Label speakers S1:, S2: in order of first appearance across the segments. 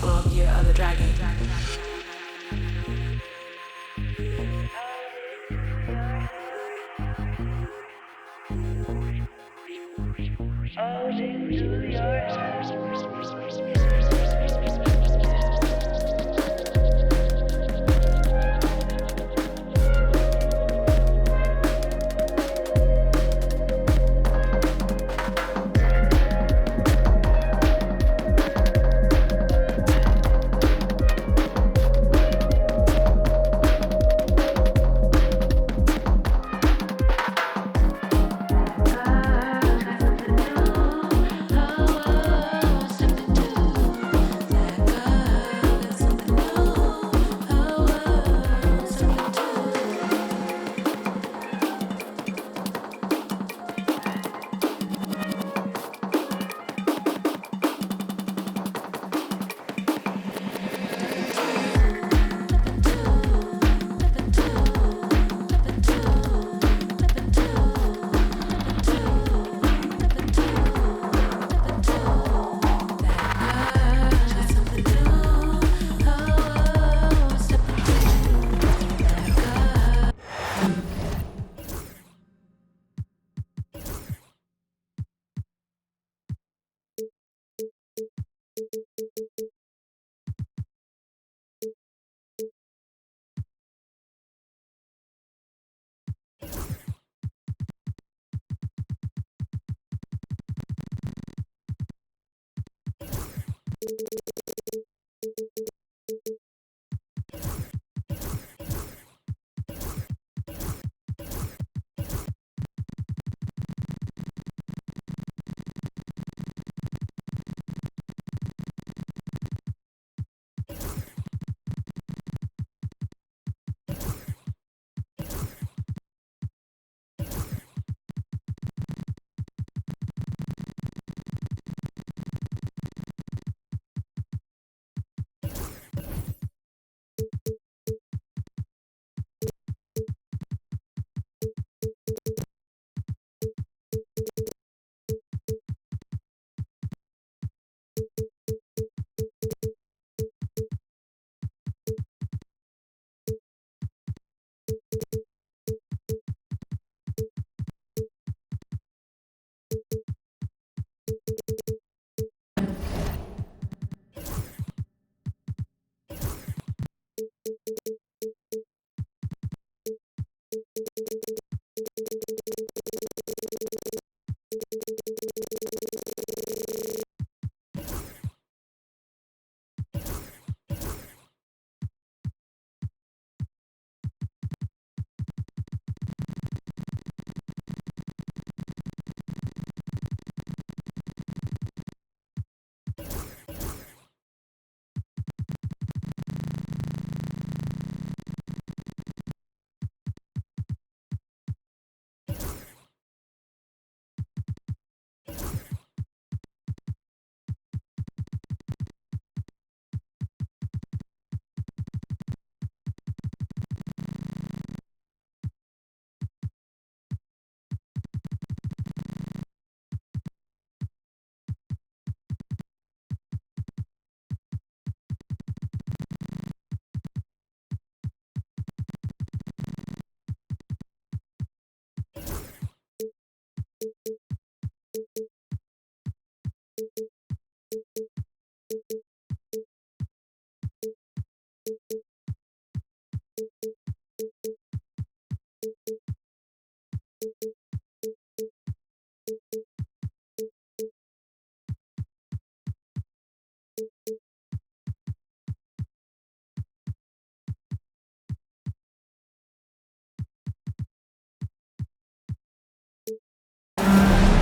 S1: Log your other dragon.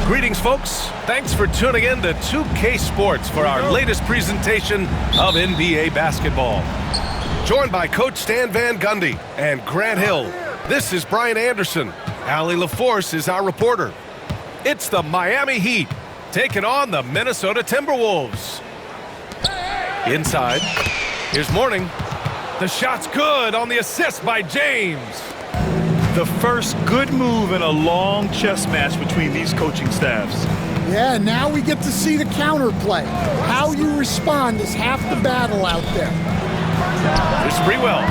S2: Greetings, folks. Thanks for tuning in to 2K Sports for our latest presentation of NBA basketball. Joined by Coach Stan Van Gundy and Grant Hill, this is Brian Anderson. Allie LaForce is our reporter. It's the Miami Heat taking on the Minnesota Timberwolves. Inside, here's Mourning. The shot's good on the assist by James.
S3: The first good move in a long chess match between these coaching staffs.
S1: Yeah, now we get to see the counterplay. How you respond is half the battle out there.
S2: There's Sprewell.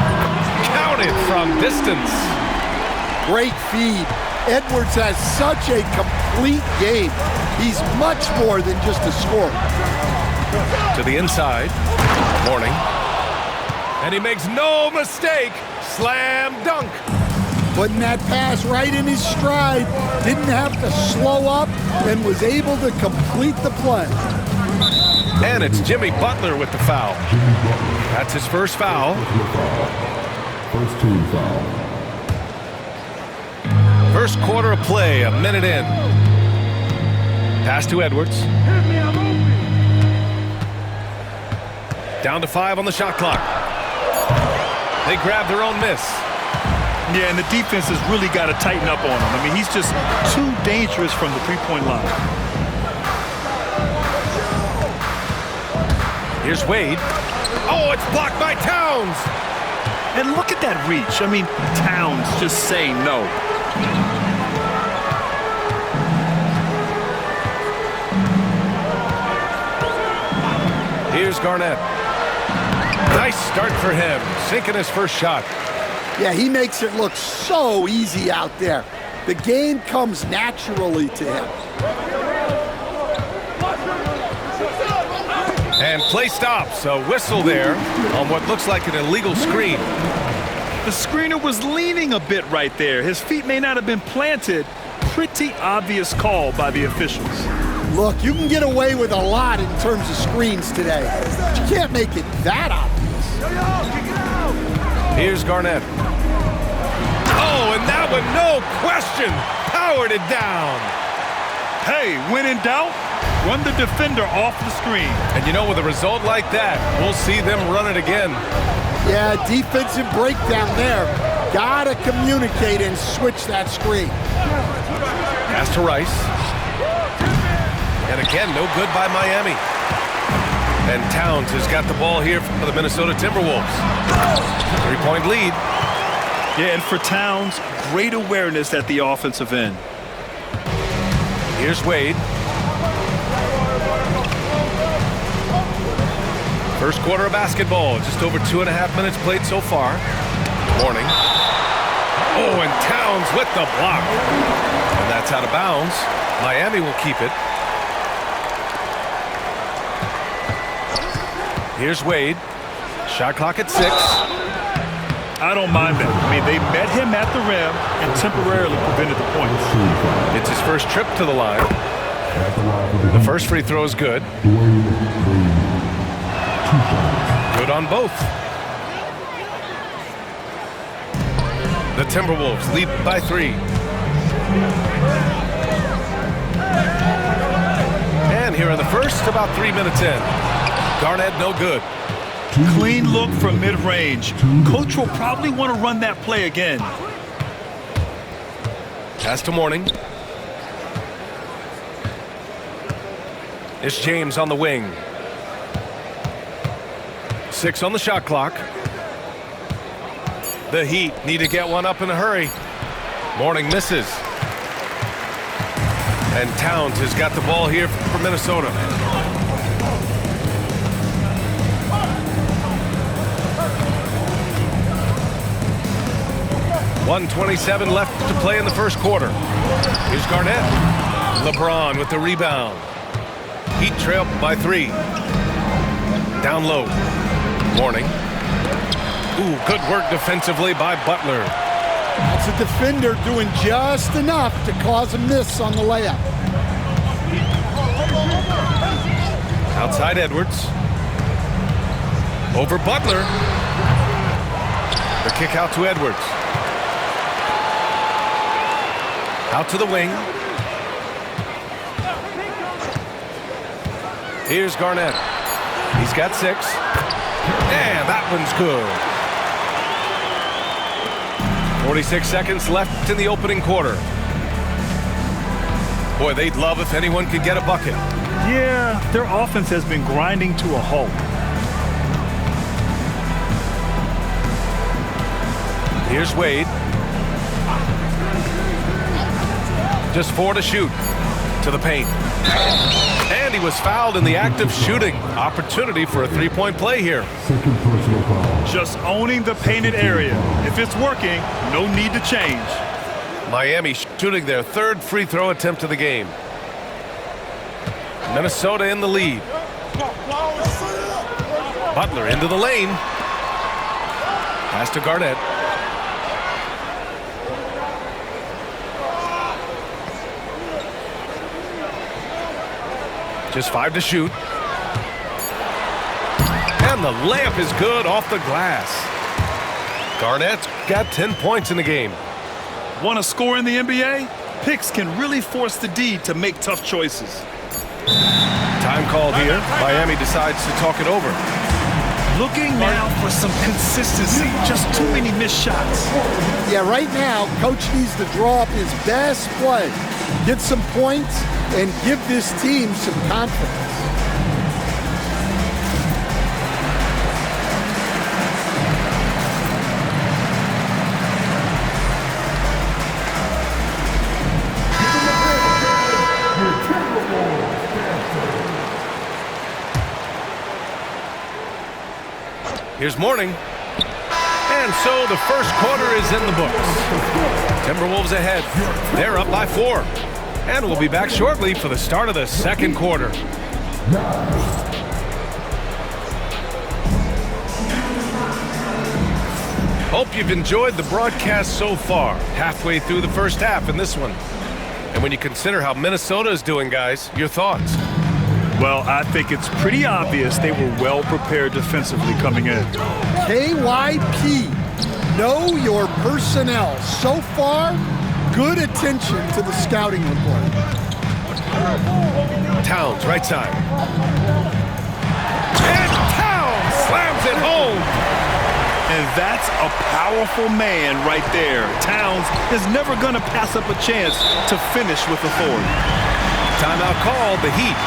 S2: Counted from distance.
S1: Great feed. Edwards has such a complete game. He's much more than just a scorer.
S2: To the inside. Mourning. And he makes no mistake. Slam dunk.
S1: Putting that pass right in his stride. Didn't have to slow up and was able to complete the play.
S2: And it's Jimmy Butler with the foul. That's his first foul.
S3: First team foul.
S2: First quarter of play, a minute in. Pass to Edwards. Down to 5 on the shot clock. They grab their own miss.
S4: Yeah, and the defense has really got to tighten up on him. I mean, he's just too dangerous from the three-point line.
S2: Here's Wade. Oh, it's blocked by Towns.
S4: And look at that reach. I mean, Towns just saying no.
S2: Here's Garnett. Nice start for him, sinking his first shot.
S1: Yeah, he makes it look so easy out there. The game comes naturally to him.
S2: And play stops, a whistle there on what looks like an illegal screen.
S4: The screener was leaning a bit right there. His feet may not have been planted. Pretty obvious call by the officials.
S1: Look, you can get away with a lot in terms of screens today. But you can't make it that obvious.
S2: Here's Garnett. Oh, and that one, no question, powered it down.
S4: Hey, when in doubt, run the defender off the screen.
S2: And you know, with a result like that, we'll see them run it again.
S1: Yeah, defensive breakdown there. Gotta communicate and switch that screen.
S2: Pass to Rice. And again, no good by Miami. And Towns has got the ball here for the Minnesota Timberwolves. 3-point lead.
S4: Yeah, and for Towns, great awareness at the offensive end.
S2: Here's Wade. First quarter of basketball, just over 2.5 minutes played so far. Mourning. Oh, and Towns with the block. And that's out of bounds. Miami will keep it. Here's Wade. Shot clock at 6.
S4: I don't mind that. I mean, they met him at the rim and temporarily prevented the points.
S2: It's his first trip to the line. The first free throw is good. Good on both. The Timberwolves lead by 3. And here in the first, about 3 minutes in. Garnett no good.
S4: Clean look from mid-range. Coach will probably want to run that play again.
S2: Pass to Mourning. It's James on the wing. 6 on the shot clock. The Heat need to get one up in a hurry. Mourning misses. And Towns has got the ball here for Minnesota. .127 left to play in the first quarter. Here's Garnett. LeBron with the rebound. Heat trail by 3. Down low. Mourning. Ooh, good work defensively by Butler.
S1: That's a defender doing just enough to cause a miss on the layup.
S2: Outside Edwards. Over Butler. The kick out to Edwards. Out to the wing. Here's Garnett. He's got 6. And that one's good. 46 seconds left in the opening quarter. Boy, they'd love if anyone could get a bucket.
S4: Yeah, their offense has been grinding to a halt.
S2: Here's Wade. Just 4 to shoot. To the paint. And he was fouled in the act of shooting. Opportunity for a three-point play here.
S3: Second personal foul.
S4: Just owning the painted area. If it's working, no need to change.
S2: Miami shooting their third free throw attempt of the game. Minnesota in the lead. Butler into the lane. Pass to Garnett. Just 5 to shoot. And the layup is good off the glass. Garnett's got 10 points in the game.
S4: Want to score in the NBA? Picks can really force the D to make tough choices.
S2: Time called here. Miami decides to talk it over.
S4: Looking now for some consistency. Just too many missed shots.
S1: Yeah, right now, Coach needs to draw up his best play, get some points, and give this team some confidence.
S2: Here's Mourning. And so the first quarter is in the books. Timberwolves ahead. They're up by 4. And we'll be back shortly for the start of the second quarter. Hope you've enjoyed the broadcast so far. Halfway through the first half in this one. And when you consider how Minnesota is doing, guys, your thoughts?
S4: Well, I think it's pretty obvious they were well prepared defensively coming in.
S1: KYP, know your personnel. So far, good attention to the scouting report.
S2: Towns, right side. And Towns slams it home.
S4: And that's a powerful man right there. Towns is never going to pass up a chance to finish with authority.
S2: Timeout called, the Heat.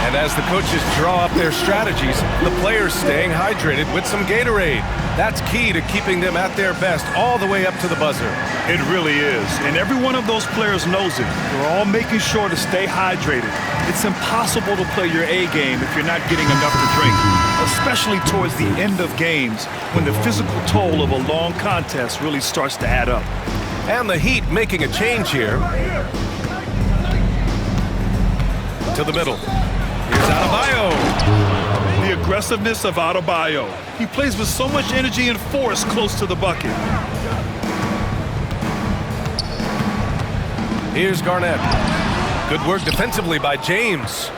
S2: And as the coaches draw up their strategies, the players staying hydrated with some Gatorade. That's key to keeping them at their best all the way up to the buzzer.
S4: It really is. And every one of those players knows it. They're all making sure to stay hydrated. It's impossible to play your A game if you're not getting enough to drink, especially towards the end of games when the physical toll of a long contest really starts to add up.
S2: And the Heat making a change here. To the middle. Here's Adebayo.
S4: The aggressiveness of Adebayo. He plays with so much energy and force close to the bucket.
S2: Here's Garnett. Good work defensively by James.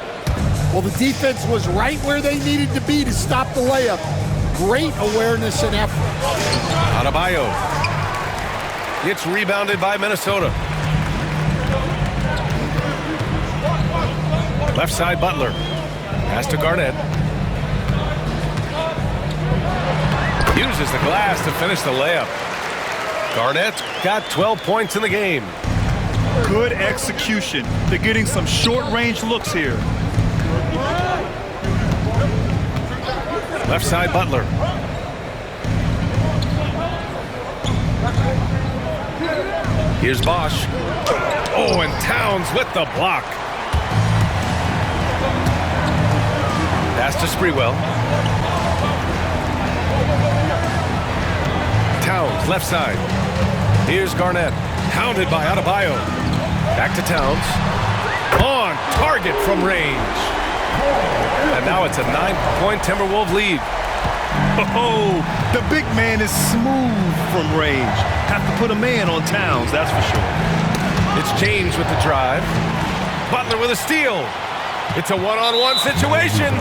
S1: Well, the defense was right where they needed to be to stop the layup. Great awareness and effort.
S2: Adebayo. It's rebounded by Minnesota. Left side, Butler. Pass to Garnett. Uses the glass to finish the layup. Garnett got 12 points in the game.
S4: Good execution. They're getting some short-range looks here.
S2: Left side, Butler. Here's Bosch. Oh, and Towns with the block. Pass to Sprewell. Towns, left side. Here's Garnett. Hounded by Adebayo. Back to Towns. On target from range. And now it's a 9-point Timberwolves lead.
S4: Oh, the big man is smooth from range. Have to put a man on Towns, that's for sure.
S2: It's James with the drive. Butler with a steal. It's a one-on-one situation.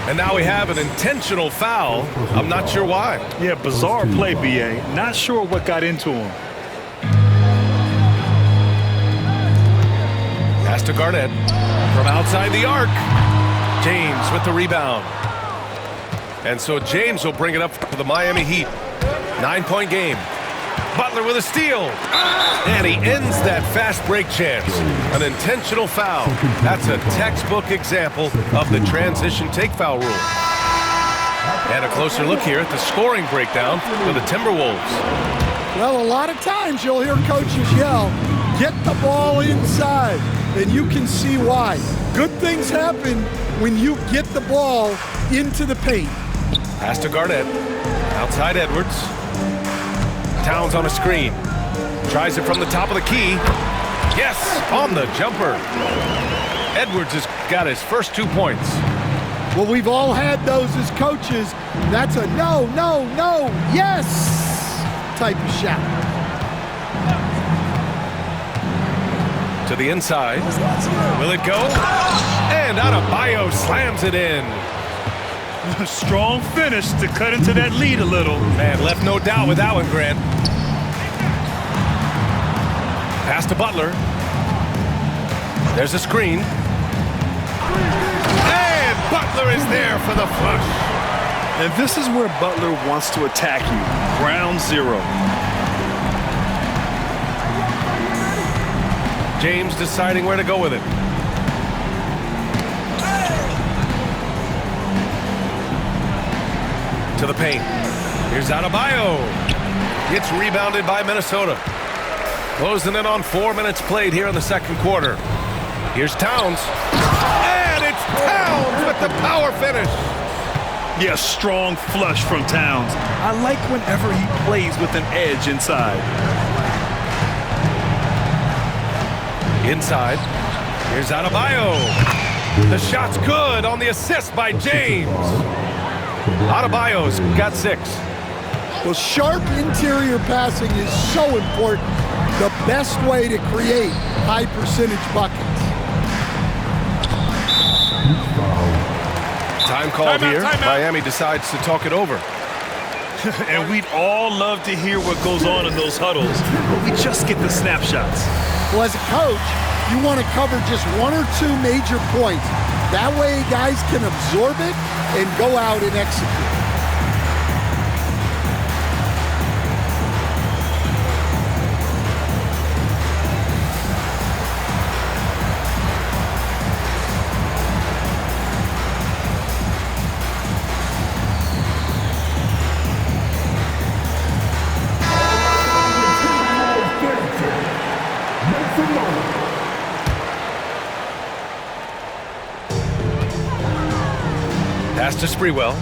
S2: And now we have an intentional foul. I'm not sure why.
S4: Yeah, bizarre play, B.A. Not sure what got into him.
S2: Pass to Garnett. From outside the arc. James with the rebound. And so James will bring it up for the Miami Heat. 9-point game. Butler with a steal. And he ends that fast break chance. An intentional foul. That's a textbook example of the transition take foul rule. And a closer look here at the scoring breakdown for the Timberwolves.
S1: Well, a lot of times you'll hear coaches yell, get the ball inside. and you can see why. Good things happen when you get the ball into the paint.
S2: Pass to Garnett. Outside Edwards. Towns on a screen. Tries it from the top of the key. Yes, on the jumper. Edwards has got his first 2 points.
S1: Well, we've all had those as coaches. That's a no, no, no, yes type of shot.
S2: To the inside. Will it go? And Adebayo slams it in.
S4: A strong finish to cut into that lead a little.
S2: Man, left no doubt with that one, Grant. Pass to Butler. There's a screen. And Butler is there for the flush.
S4: And this is where Butler wants to attack you. Ground zero.
S2: James deciding where to go with it. To the paint. Here's Adebayo. It's rebounded by Minnesota. Closing in on 4 minutes played here in the second quarter. Here's Towns. And it's Towns with the power finish.
S4: Yeah, strong flush from Towns. I like whenever he plays with an edge inside.
S2: Inside. Here's Adebayo. The shot's good on the assist by James. Adebayo's got 6.
S1: Well, sharp interior passing is so important. The best way to create high percentage buckets.
S2: Time called here. Miami decides to talk it over.
S4: And we'd all love to hear what goes on in those huddles, but we just get the snapshots.
S1: Well, as a coach, you want to cover just 1 or 2 major points. That way guys can absorb it and go out and execute.
S2: Pass to Sprewell.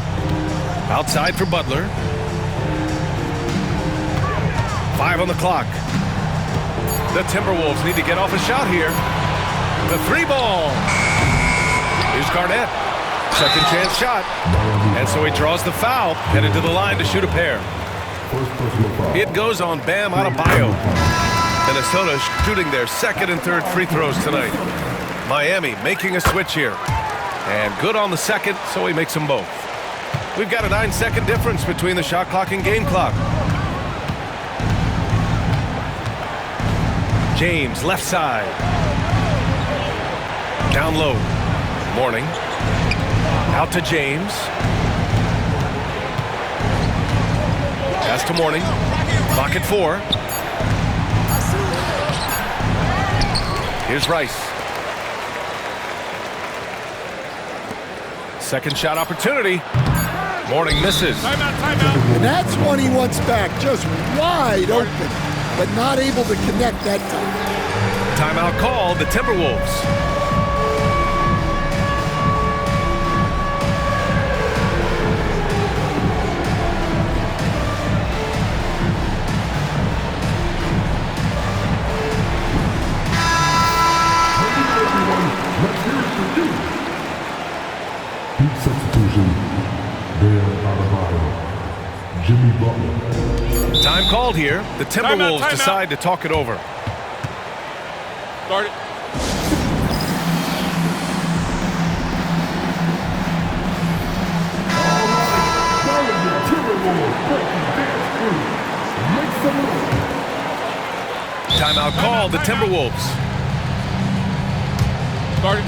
S2: Outside for Butler. 5 on the clock. The Timberwolves need to get off a shot here. The 3-ball. Here's Garnett. Second chance shot. And so he draws the foul. Headed to the line to shoot a pair. It goes on Bam Adebayo. Minnesota shooting their second and third free throws tonight. Miami making a switch here. And good on the second, so he makes them both. We've got a 9-second difference between the shot clock and game clock. James, left side. Down low. Morning. Out to James. Pass to Morning. Clock at 4. Here's Rice. Second shot opportunity. Morning misses.
S1: And that's one he wants back, just wide open, but not able to connect that time.
S2: Timeout called, the Timberwolves.
S3: Substitution, Bam Adebayo, Jimmy Butler.
S2: Time called here. The Timberwolves decide to talk it over.
S5: Start it.
S2: Timeout called, the Timberwolves.
S5: Start it.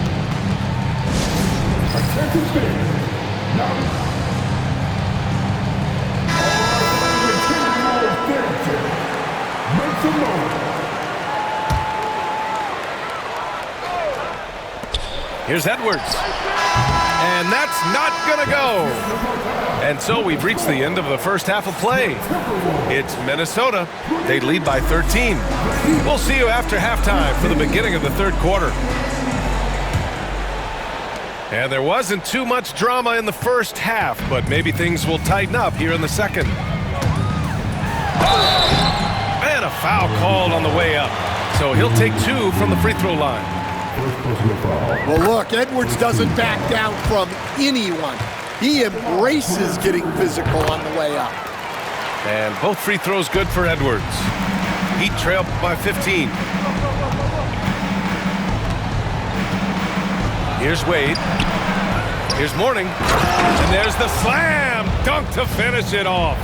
S2: Here's Edwards. And that's not gonna go. And so we've reached the end of the first half of play. It's Minnesota. They lead by 13. We'll see you after halftime for the beginning of the third quarter. And there wasn't too much drama in the first half, but maybe things will tighten up here in the second. And a foul called on the way up. So he'll take 2 from the free throw line.
S1: Well, look, Edwards doesn't back down from anyone. He embraces getting physical on the way up.
S2: And both free throws good for Edwards. Heat trailed by 15. Here's Wade. Here's Mourning. And there's the slam dunk to finish it off.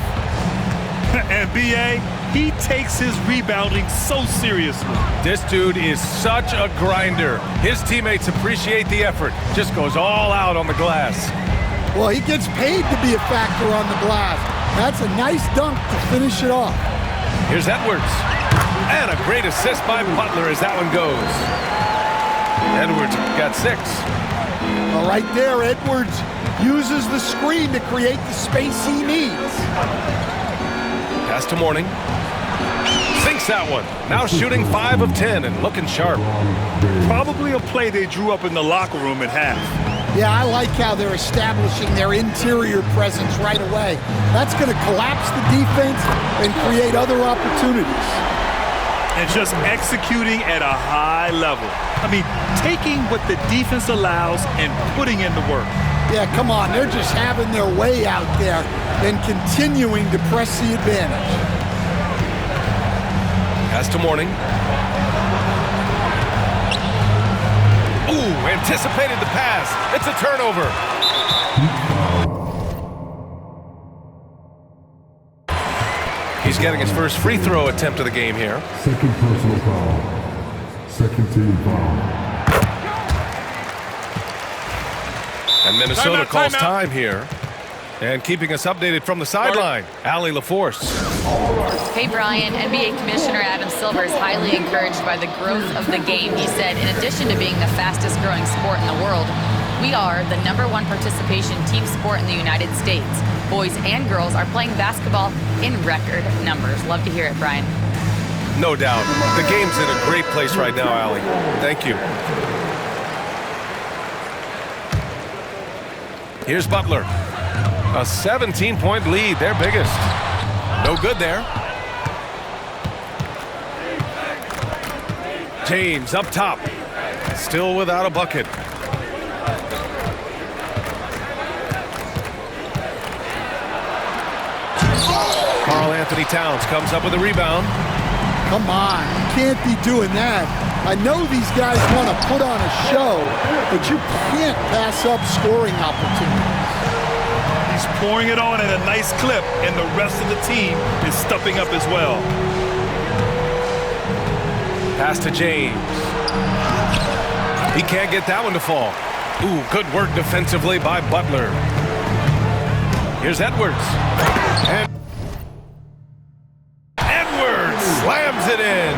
S4: And B.A., he takes his rebounding so seriously.
S2: This dude is such a grinder. His teammates appreciate the effort. Just goes all out on the glass.
S1: Well, he gets paid to be a factor on the glass. That's a nice dunk to finish it off.
S2: Here's Edwards. And a great assist by Butler as that one goes. Edwards got 6.
S1: Well, right there, Edwards uses the screen to create the space he needs.
S2: Pass to Mourning. Sinks that one. Now shooting 5 of 10 and looking sharp.
S4: Probably a play they drew up in the locker room at half.
S1: Yeah, I like how they're establishing their interior presence right away. That's going to collapse the defense and create other opportunities.
S4: And just executing at a high level. I mean, taking what the defense allows and putting in the work.
S1: Yeah, come on. They're just having their way out there and continuing to press the advantage.
S2: Pass to Mourning. Ooh, anticipated the pass. It's a turnover. He's getting his first free throw attempt of the game here.
S3: Second personal foul. Second team foul.
S2: And Minnesota
S5: Timeout,
S2: calls
S5: timeout.
S2: time here. And keeping us updated from the sideline, Allie LaForce.
S6: Hey, Brian. NBA Commissioner Adam Silver is highly encouraged by the growth of the game. He said, in addition to being the fastest growing sport in the world, we are the #1 participation team sport in the United States. Boys and girls are playing basketball in record numbers. Love to hear it, Brian.
S2: No doubt. The game's in a great place right now, Allie. Thank you. Here's Butler. A 17-point lead, their biggest. No good there. James up top. Still without a bucket. Karl Anthony Towns comes up with a rebound.
S1: Come on, you can't be doing that. I know these guys want to put on a show, but you can't pass up scoring opportunities.
S4: He's pouring it on at a nice clip, and the rest of the team is stepping up as well.
S2: Pass to James. He can't get that one to fall. Ooh, good work defensively by Butler. Here's Edwards. And Edwards slams it in.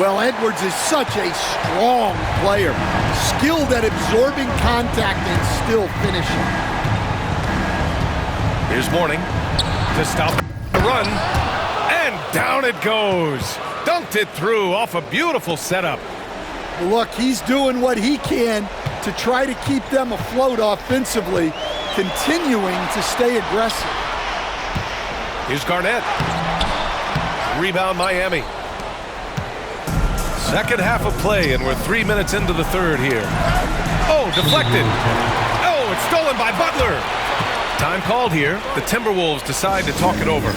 S1: Well, Edwards is such a strong player, skilled at absorbing contact and still finishing.
S2: Here's Mourning to stop the run, and down it goes. Dunked it through off a beautiful setup.
S1: Look, he's doing what he can to try to keep them afloat offensively, continuing to stay aggressive.
S2: Here's Garnett. Rebound Miami. Second half of play, and we're 3 minutes into the third here. Oh, deflected. Oh, it's stolen by Butler. Time called here. The Timberwolves decide to talk it over.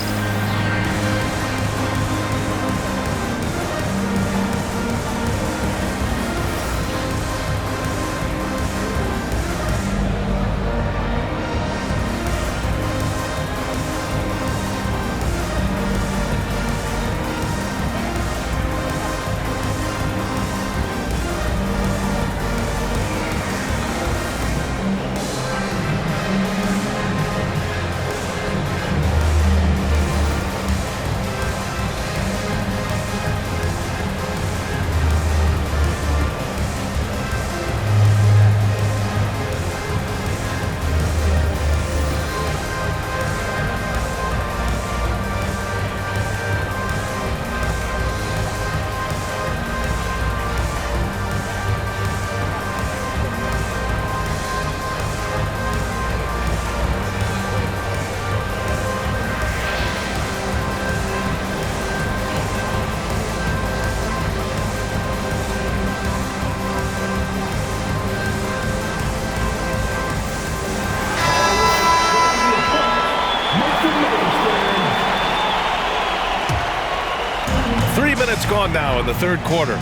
S2: minutes gone now in the third quarter.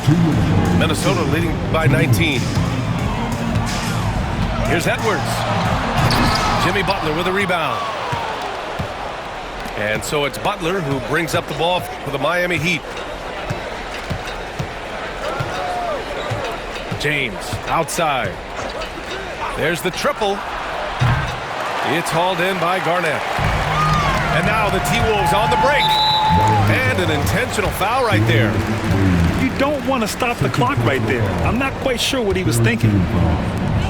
S2: Minnesota leading by 19. Here's Edwards. Jimmy Butler with a rebound. And so it's Butler who brings up the ball for the Miami Heat. James outside. There's the triple. It's hauled in by Garnett. And now the T-Wolves on the break. And an intentional foul right there.
S4: You don't want to stop the clock right there. I'm not quite sure what he was thinking.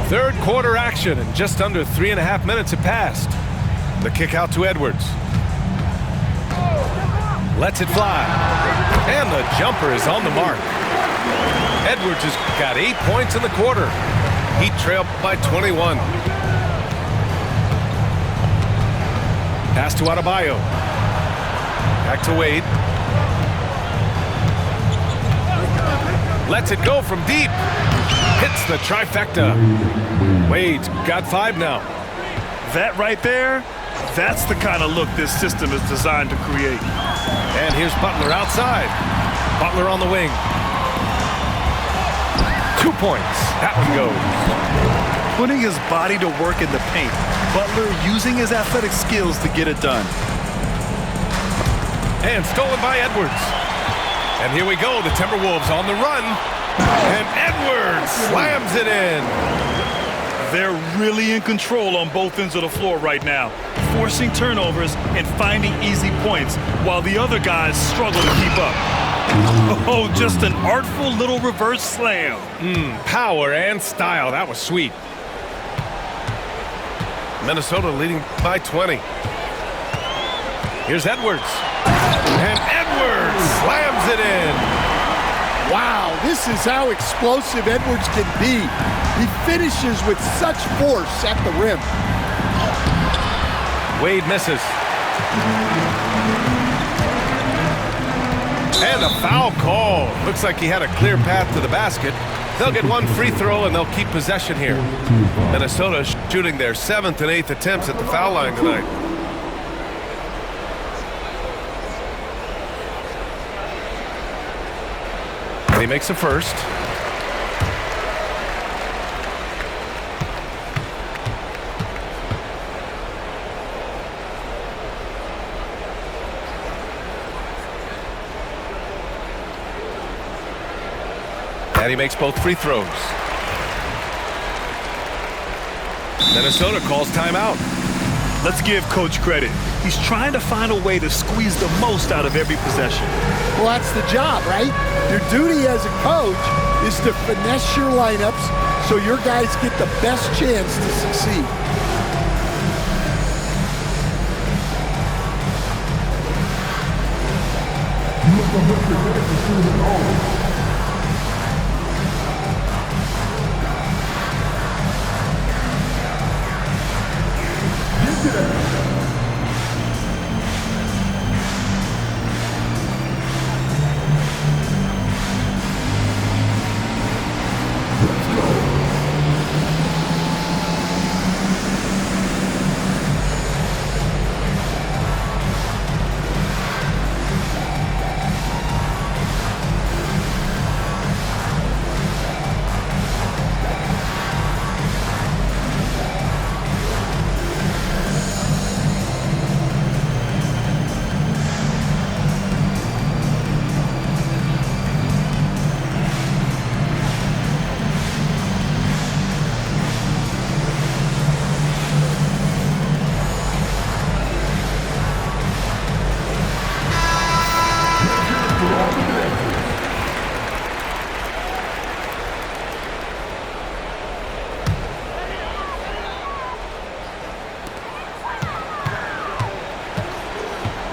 S2: Third quarter action, and just under 3.5 minutes have passed. The kick out to Edwards. Lets it fly. And the jumper is on the mark. Edwards has got 8 points in the quarter. Heat trail by 21. Pass to Adebayo. Back to Wade. Lets it go from deep. Hits the trifecta. Wade's got 5 now.
S4: That right there, that's the kind of look this system is designed to create.
S2: And here's Butler outside. Butler on the wing. 2 points. That one goes.
S4: Putting his body to work in the paint. Butler using his athletic skills to get it done.
S2: And stolen by Edwards. And here we go. The Timberwolves on the run. And Edwards slams it in.
S4: They're really in control on both ends of the floor right now, forcing turnovers and finding easy points while the other guys struggle to keep up. Oh, just an artful little reverse slam.
S2: Power and style. That was sweet. Minnesota leading by 20. Here's Edwards. And Edwards slams it in.
S1: Wow, this is how explosive Edwards can be. He finishes with such force at the rim.
S2: Wade misses. And a foul call. Looks like he had a clear path to the basket. They'll get one free throw and they'll keep possession here. Minnesota shooting their 7th and 8th attempts at the foul line tonight. And he makes a first. And he makes both free throws. Minnesota calls timeout.
S4: Let's give Coach credit. He's trying to find a way to squeeze the most out of every possession.
S1: Well, that's the job, right? Your duty as a coach is to finesse your lineups so your guys get the best chance to succeed.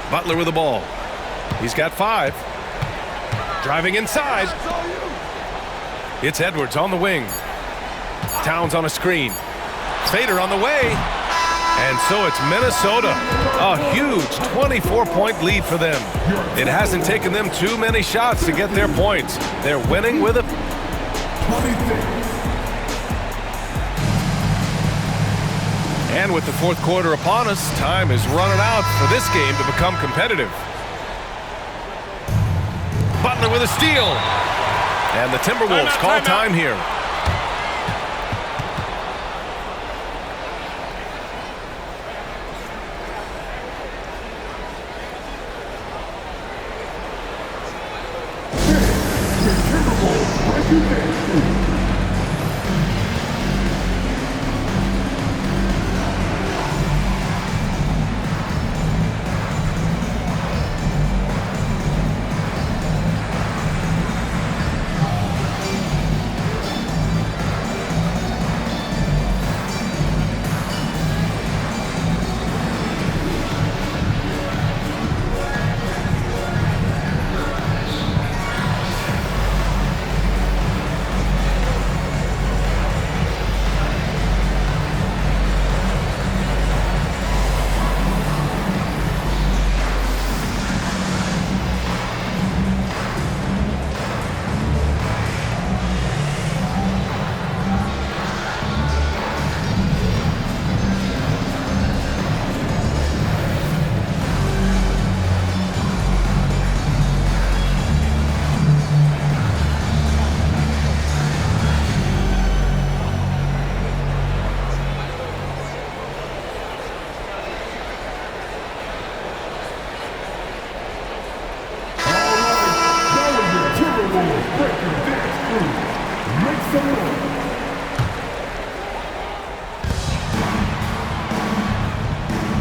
S2: Butler with the ball. He's got 5. Driving inside. It's Edwards on the wing. Towns on a screen. Fader on the way. And so it's Minnesota. A huge 24-point lead for them. It hasn't taken them too many shots to get their points. They're winning with a... And with the fourth quarter upon us, time is running out for this game to become competitive. Butler Butler with a steal. And the Timberwolves call time here.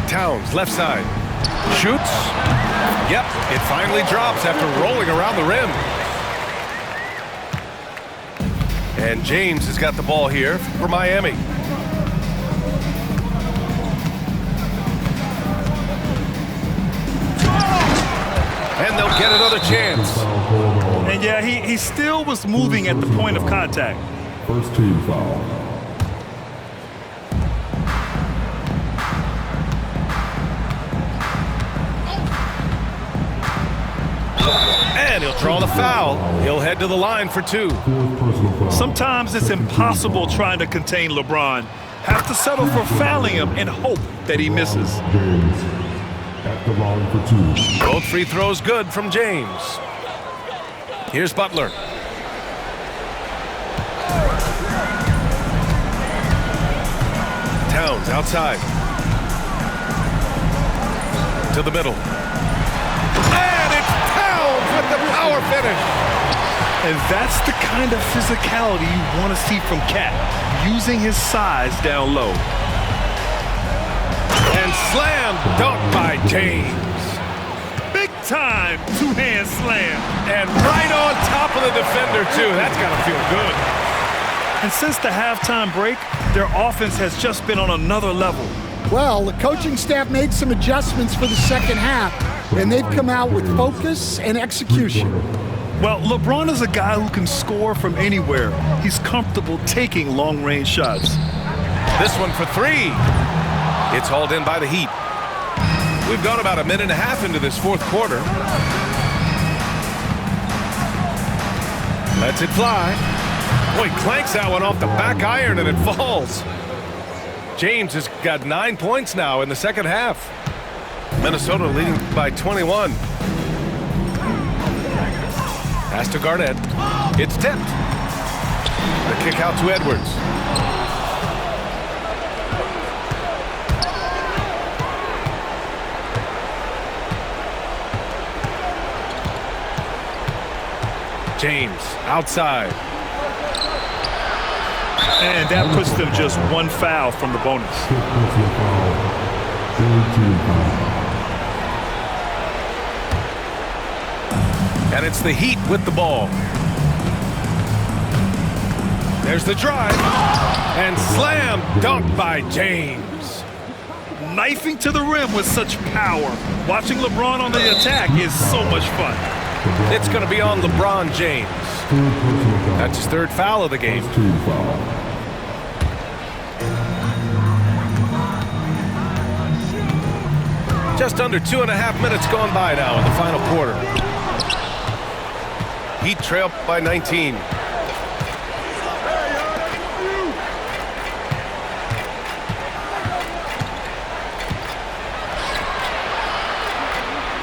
S2: Towns, left side. Shoots. Yep, it finally drops after rolling around the rim. And James has got the ball here for Miami. And they'll get another chance.
S4: And yeah, he still was moving at the point of contact.
S3: First team foul.
S2: And he'll draw the foul. He'll head to the line for two.
S4: Sometimes it's impossible trying to contain LeBron. Have to settle for fouling him and hope that he misses.
S3: James at the line for two.
S2: Both free throws good from James. Here's Butler. Towns outside. To the middle. And it's Towns with the power finish.
S4: And that's the kind of physicality you want to see from Cat, using his size down low.
S2: And slam dunk by James.
S4: Big time two-hand slam.
S2: And right on top of the defender, too. That's got to feel good.
S4: And since the halftime break, their offense has just been on another level.
S1: Well, the coaching staff made some adjustments for the second half, and they've come out with focus and execution.
S4: Well, LeBron is a guy who can score from anywhere. He's comfortable taking long-range shots.
S2: This one for three. It's hauled in by the Heat. We've gone about a minute and a half into this fourth quarter. Lets it fly. Boy, clanks that one off the back iron and it falls. James has got 9 points now in the second half. Minnesota leading by 21. Pass to Garnett. It's tipped. The kick out to Edwards. James outside.
S4: And that puts them just one foul from the bonus.
S2: And it's the Heat with the ball. There's the drive. And slam dunk by James.
S4: Knifing to the rim with such power. Watching LeBron on the attack is so much fun.
S2: It's going to be on LeBron James. That's his third foul of the game. Just under 2.5 minutes gone by now in the final quarter. Heat trail by 19.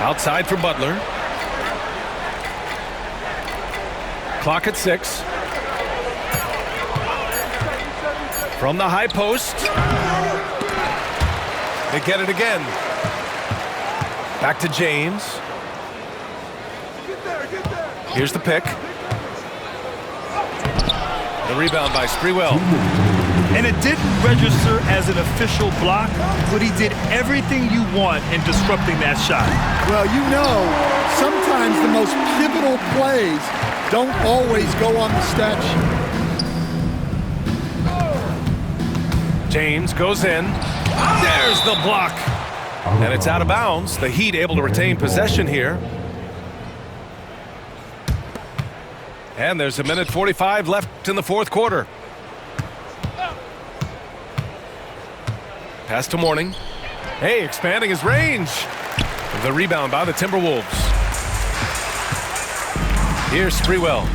S2: Outside for Butler. Clock at 6. From the high post. They get it again. Back to James. Here's the pick. The rebound by Sprewell.
S4: And it didn't register as an official block, but he did everything you want in disrupting that shot.
S1: Well, you know, sometimes the most pivotal plays don't always go on the stat sheet.
S2: James goes in. There's the block. And it's out of bounds. The Heat able to retain possession here. And there's a minute 45 left in the fourth quarter. Pass to Mourning. Hey, expanding his range. The rebound by the Timberwolves. Here's Sprewell.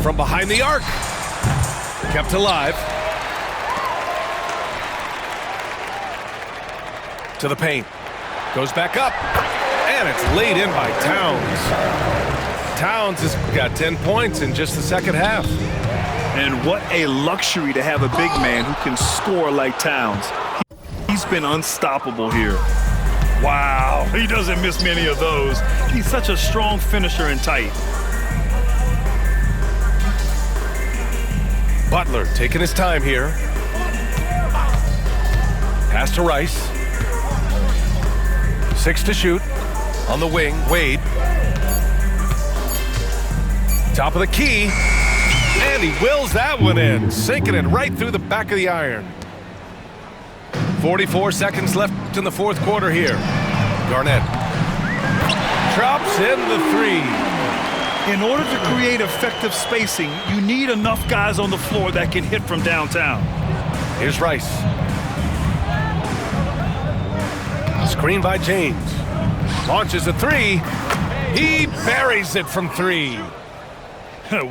S2: From behind the arc. Kept alive. To the paint. Goes back up. And it's laid in by Towns. Towns has got 10 points in just the second half.
S4: And what a luxury to have a big man who can score like Towns. He's been unstoppable here. Wow, he doesn't miss many of those. He's such a strong finisher and tight.
S2: Butler taking his time here. Pass to Rice. 6 to shoot. On the wing, Wade. Top of the key. And he wills that one in, sinking it right through the back of the iron. 44 seconds left in the fourth quarter here. Garnett drops in the 3.
S4: In order to create effective spacing, you need enough guys on the floor that can hit from downtown.
S2: Here's Rice. Screen by James. Launches a 3. He buries it from 3.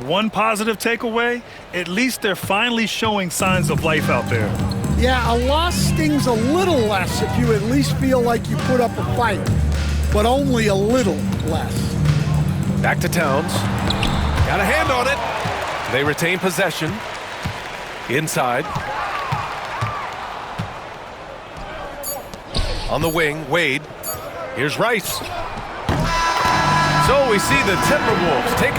S4: One positive takeaway, at least they're finally showing signs of life out there.
S1: Yeah, a loss stings a little less if you at least feel like you put up a fight, but only a little less.
S2: Back to Towns. Got a hand on it. They retain possession. Inside. On the wing, Wade. Here's Rice. So we see the Timberwolves take